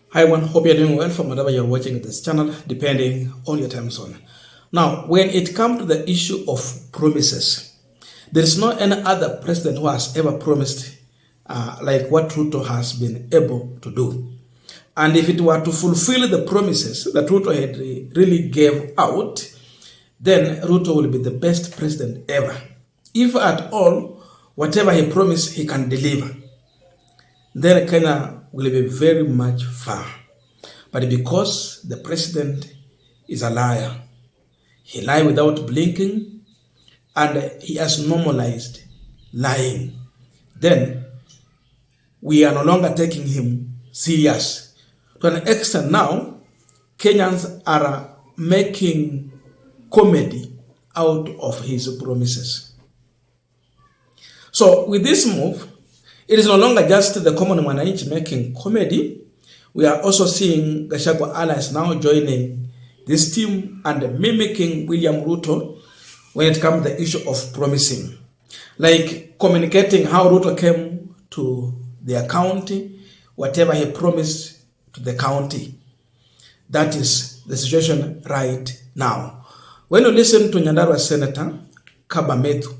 Hi everyone, hope you're doing well from whatever you're watching this channel, depending on your time zone. Now, when it comes to the issue of promises, there is no any other president who has ever promised like what Ruto has been able to do. And if it were to fulfill the promises that Ruto had really gave out, then Ruto will be the best president ever. If at all, whatever he promised, he can deliver, then Kenya will be very much far. But because the president is a liar, he lies without blinking, and he has normalized lying, then we are no longer taking him serious. To an extent now, Kenyans are making comedy out of his promises. So with this move, it is no longer just the common mwananchi making comedy. We are also seeing Gachagua allies now joining this team and mimicking William Ruto when it comes to the issue of promising. Like communicating how Ruto came to their county, whatever he promised to the county. That is the situation right now. When you listen to Nyandarua Senator Kaba Methu,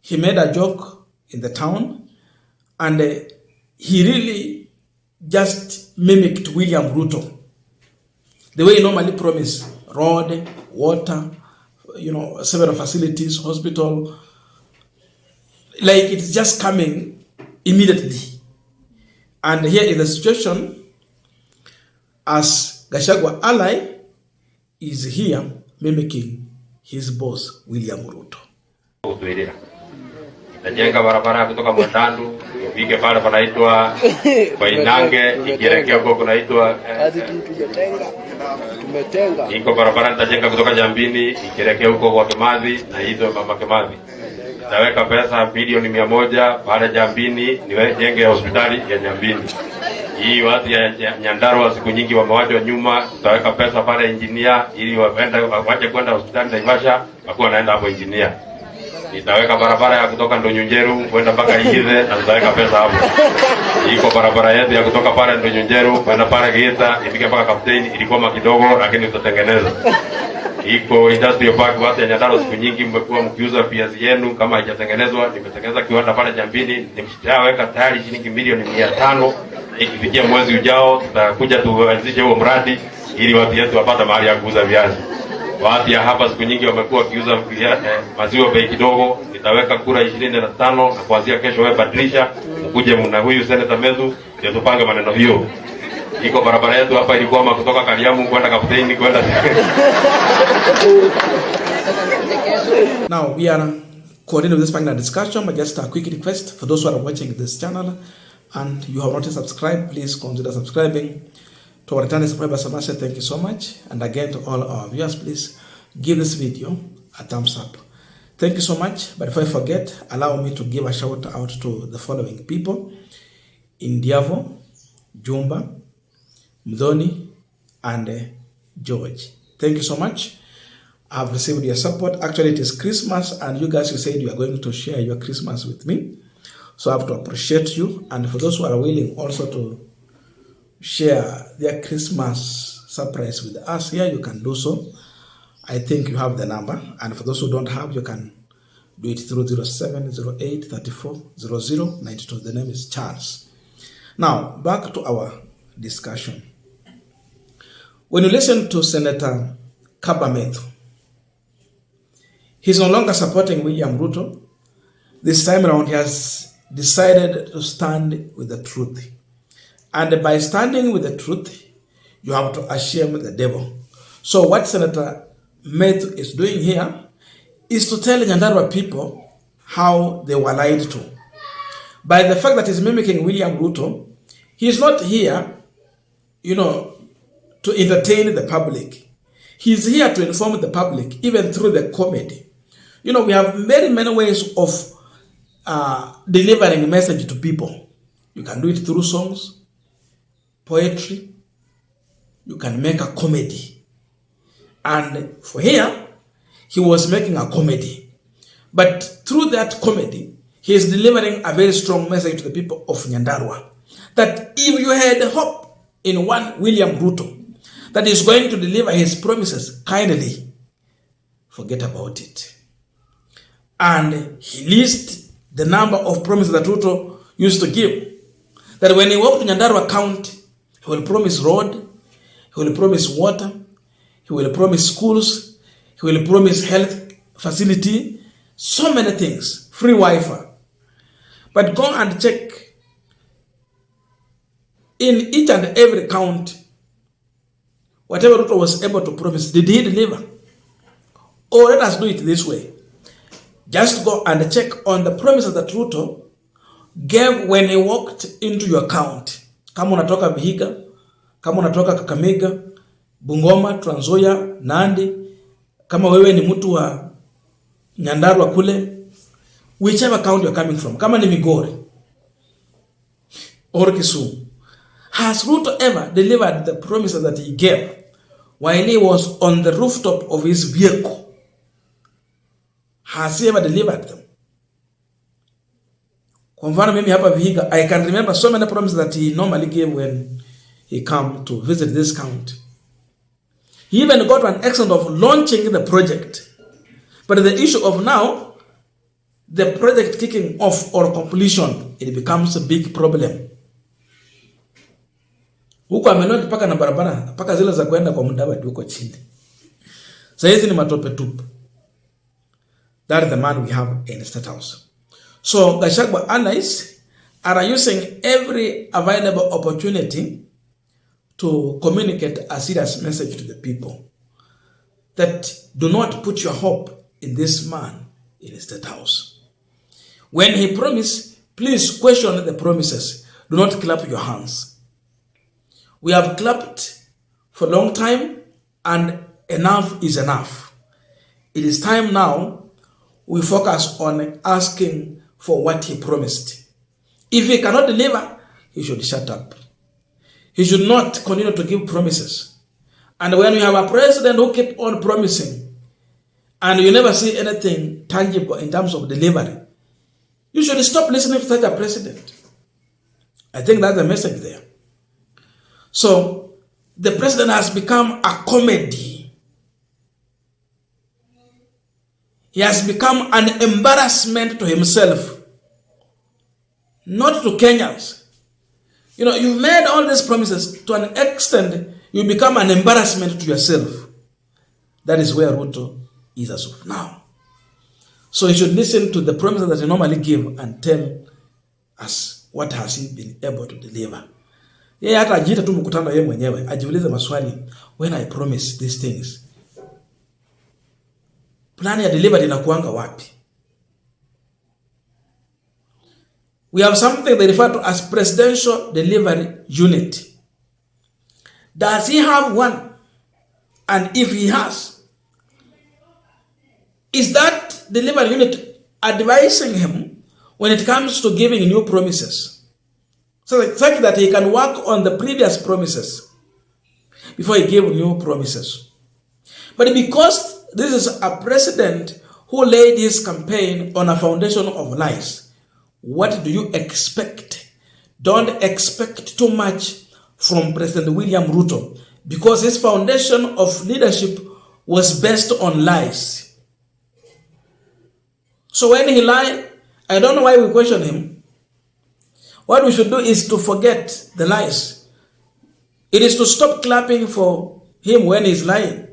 he made a joke in the town, and he really just mimicked William Ruto. The way he normally promised road, water, several facilities, hospital. Like it's just coming immediately. And here is the situation, as Gachagua ally is here mimicking his boss, William Ruto. Najenga barabara kutoka Mwandandu ipige pale panaitwa Bainange ikielekea huko kunaitwa tumetenga. Iko barabara nitajenga kutoka Jambini ikielekea huko kwa Kimathi na hizo Mama Kimathi. Naweka pesa bilioni 100 pale Jambini niweke hospitali ya Jambini. Hii watu ya Nyandarua siku nyingi wamewachwa nyuma, tutaweka pesa pale engineer ili waje kwenda hospitali Naivasha, wakuwa naenda hapo engineer. Nitaweka barabara ya kutoka Ndonyunjeru kwenda mpaka Igize na nitaweka pesa hapo. Iko barabara yetu ya kutoka pale Ndonyunjeru kwenda pale Geita ifike mpaka Kapteni, ilikuwa kidogo lakini tutatengeneza. Iko industrial park watu ya Nyandarua siku nyingi mmekuwa mkiuza viazi yenu kama haijatengenezwa, nimetengeneza kiwanda pale Jambini, nimeshaweka tayari shilingi milioni 500. Ikifikia mwezi ujao tutakuja tuanzishe huo mradi ili watu wetu wapate mahali ya kuuza viazi. Watu ya hapa siku nyingi wamekuwa kiuza maziwa bei kidogo, nitaweka kura 25 na kuanzia kesho wewe badilisha mkuje mna huyu Senator Methu ndio tupange maneno hiyo. Iko barabara yetu hapa ilikuwa kutoka Kariamu kwenda Kapteni kwenda. Now we are continuing this panel discussion, but just a quick request for those who are watching this channel and you have not subscribed, please consider subscribing. To our returning subscribers, I must say thank you so much. And again, to all our viewers, please give this video a thumbs up. Thank you so much. But before I forget, allow me to give a shout out to the following people: Indiavo, Jumba, Mdoni, and George. Thank you so much. I've received your support. Actually, it is Christmas, and you guys, you said you are going to share your Christmas with me. So I have to appreciate you. And for those who are willing also to share their Christmas surprise with us here, you can do so. I think you have the number, and for those who don't have, you can do it through 0708340092. The name is Charles. Now back to our discussion. When you listen to Senator Kaba Methu, he's no longer supporting William Ruto. This time around, he has decided to stand with the truth. And by standing with the truth, you have to shame the devil. So what Senator Methu is doing here is to tell Nyandarua people how they were lied to. By the fact that he's mimicking William Ruto, he's not here, to entertain the public. He's here to inform the public, even through the comedy. We have very many ways of delivering a message to people. You can do it through songs, poetry, you can make a comedy. And for here, he was making a comedy. But through that comedy, he is delivering a very strong message to the people of Nyandarua. That if you had hope in one William Ruto that is going to deliver his promises, kindly forget about it. And he lists the number of promises that Ruto used to give. That when he walked to Nyandarua County, he will promise road, he will promise water, he will promise schools, he will promise health facility, so many things, free Wi-Fi. But go and check in each and every county, whatever Ruto was able to promise, did he deliver? Or let us do it this way. Just go and check on the promises that Ruto gave when he walked into your county. Kama unatoka Vihiga, kama unatoka Kakamega, Bungoma, Trans Nzoia, Nandi, kama wewe ni mtu wa Nyandarua kule, whichever county you're coming from, kama ni Migori or Kisumu, has Ruto ever delivered the promises that he gave while he was on the rooftop of his vehicle? Has he ever delivered them? Kwa mfano mimi hapa Vihiga, I can remember so many promises that he normally gave when he come to visit this county. He even got an extent of launching the project. But the issue of now, the project kicking off or completion, it becomes a big problem. Huko amenoti paka na barabara, paka zile za kwenda kwa Mudavadi huko chini. Saizi ni matope tupu. That is the man we have in the State House. So Gachagua allies are using every available opportunity to communicate a serious message to the people that do not put your hope in this man in the State House. When he promised, please question the promises. Do not clap your hands. We have clapped for a long time and enough is enough. It is time now we focus on asking for what he promised. If he cannot deliver, he should shut up. He should not continue to give promises. And when you have a president who keep on promising and you never see anything tangible in terms of delivery, you should stop listening to such a president. I think that's the message there. So the president has become a comedy. He has become an embarrassment to himself, not to Kenyans. You know, you've made all these promises to an extent, you become an embarrassment to yourself. That is where Ruto is as of now. So you should listen to the promises that he normally give and tell us what has he been able to deliver. Yeye hata ajiita tu mkutano yeye mwenyewe, ajiulize maswali, when I promise these things, plani ya delivery inakuanga wapi? We have something they refer to as Presidential Delivery Unit. Does he have one? And if he has, is that delivery unit advising him when it comes to giving new promises? So such that he can work on the previous promises before he gives new promises. But because this is a president who laid his campaign on a foundation of lies, what do you expect? Don't expect too much from President William Ruto because his foundation of leadership was based on lies. So when he lied, I don't know why we question him. What we should do is to forget the lies. It is to stop clapping for him when he's lying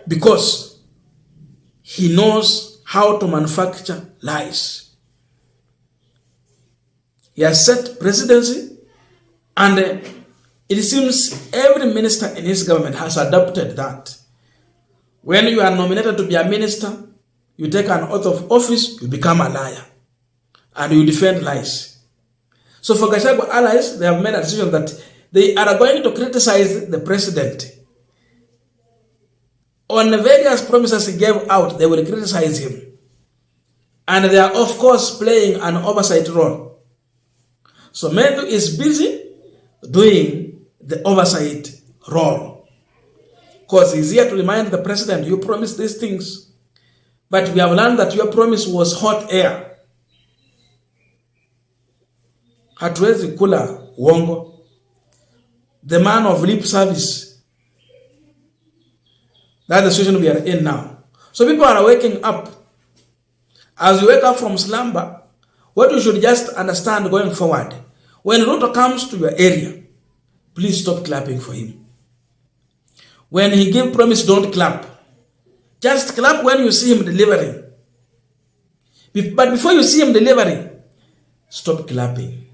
because he knows how to manufacture lies. He has set presidency and it seems every minister in his government has adopted that. When you are nominated to be a minister, you take an oath of office, you become a liar and you defend lies. So for Gachagua allies, they have made a decision that they are going to criticize the president. On the various promises he gave out, they will criticize him. And they are, of course, playing an oversight role. So Medu is busy doing the oversight role. Because he's here to remind the president, you promised these things. But we have learned that your promise was hot air. Hatuwezi kula uongo. the man of lip service. That's the situation we are in now. So people are waking up. As you wake up from slumber, what you should just understand going forward, when Ruto comes to your area, please stop clapping for him. When he gives promise, don't clap. Just clap when you see him delivering. But before you see him delivering, stop clapping.